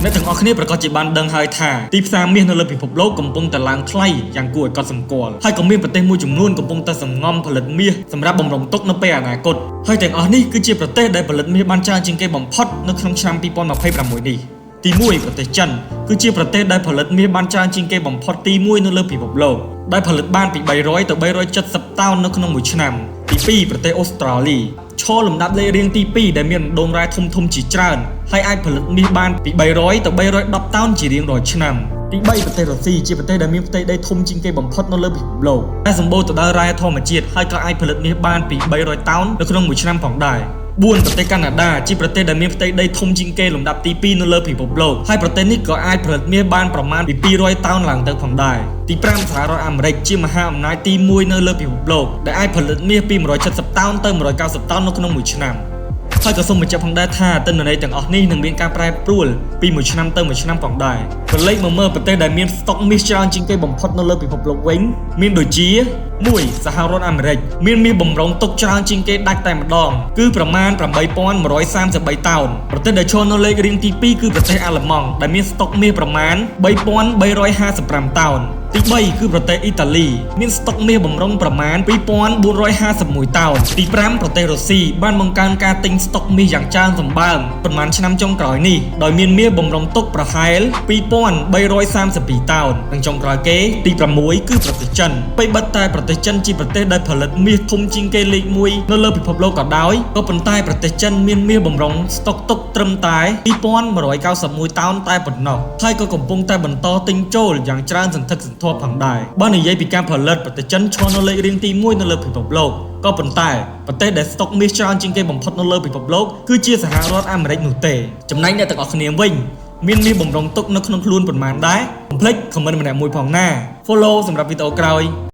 ในទាំងអស់គ្នាប្រកាសជាបានដឹងហើយថាទីផ្សារមាសនៅលើពិភពលោកកំពុងតែឡើងថ្លៃយ៉ាងគួរឲ្យកត់សម្គាល់ហើយក៏មានប្រទេសមួយចំនួនកំពុងតែសម្ងំផលិតមាសសម្រាប់បំរុងទុកនៅពេលអនាគតហើយទាំងអស់នេះគឺជាប្រទេសដែលផលិតមាសបានច្រើនជាងគេបំផុតនៅក្នុងឆ្នាំ2026នេះទី1ប្រទេសចិនគឺជាប្រទេសដែលផលិតមាសបានច្រើនជាងគេបំផុតទី1នៅលើពិភពលោកដែលផលិតបានពី300ទៅ370តោននៅក្នុងមួយឆ្នាំទី2ប្រទេសអូស្ត្រាលីឈរលំដាប់លេខរៀងទី2ដែលមានដងរ៉ែធំជាច្រើនហើយអាចផលិតមាសបានពី300ទៅ310តោនជារៀងរាល់ឆ្នាំទី3ប្រទេសរុស្ស៊ីជាប្រទេសដែលមានផ្ទៃដីធំជាងគេបំផុតនៅលើពិភពលោកតែសម្បូរទៅដោយរ៉ែធម្មជាតិហើយក៏អាចផលិតមាសបានពី300តោននៅក្នុងមួយឆ្នាំផងដែរ4ប្រទេសកាណាដាជាប្រទេសដែលមានផ្ទៃដីធំជាងគេលំដាប់ទី2នៅលើពិភពលោកហើយប្រទេសនេះក៏អាចផលិតមាសបានប្រមាណពី200តោនឡើងទៅផងដែរទី5សហរដ្ឋអាមេរិកជាមហាអំណាចទី1នៅលើពិភពលោកដែលអាចផលិតមាសពី170តោនទៅ190តោននៅក្នុងមួយឆ្នាំហើយក៏សូមបញ្ជាក់ផងដែរថាទិន្នន័យទាំងអស់នេះនឹងមានការប្រែប្រួលពីមួយឆ្នាំទៅមួយឆ្នាំផងដែរប្រឡេកមកមើលប្រទេសដែលមានស្តុកមាសច្រើនជាងគេបំផុតនៅលើពិភពលោកវិញមានដូចជា1សហរដ្ឋអាមេរិកមានមាសបំរុងទុកច្រើនជាងគេដាច់តែម្ដងគឺប្រមាណ8133តោនប្រទេសដែលឈរនៅលេខរៀងទី2គឺប្រទេសអាល្លឺម៉ង់ដែលមានស្តុកមាសប្រមាណ3355តោនទី3គឺប្រទេសអ៊ីតាលីមានស្តុកមាសបំរុងប្រមាណ2451តោនទី5ប្រទេសរុស្ស៊ីបានបង្កើនការទិញស្តុកមាសយ៉ាងច្រើនសម្បើមប្រមាណឆ្នាំចុងក្រោយនេះដោយមានមាសបំរុងទុកប្រហែល2332តោននិងចុងក្រោយគេទី6គឺប្រទេសចិនពេលបិទតែប្រទេសចិនជាប្រទេសដែលផលិតមាសធំជាងគេលេខ1នៅលើពិភពលោកក៏ដោយក៏ប៉ុន្តែប្រទេសចិនមានមាសបំរុងស្តុកទុកត្រឹមតែ2191តោនតែប៉ុណ្ណោះហើយក៏កំពុងតែបន្តទិញចូលយ៉ាងច្រើនសន្ធឹកសន្ធាប់ផងដែរបើនិយាយពីការផលិតប្រទេសចិនឈរនៅលេខរៀងទី1នៅលើពិភពលោកក៏ប៉ុន្តែប្រទេសដែលស្តុកមាសច្រើនជាងគេបំផុតនៅលើពិភពលោកគឺជាសហរដ្ឋអាមេរិកនោះទេចំណែកអ្នកទាំងអស់គ្នាវិញមានមាសបំរុងទុកនៅក្នុងខ្លួនប៉ុន្មានដែរកុំភ្លេច comment ម្នាក់មួយផងណា follow សម្រាប់វីដេអូក្រោយ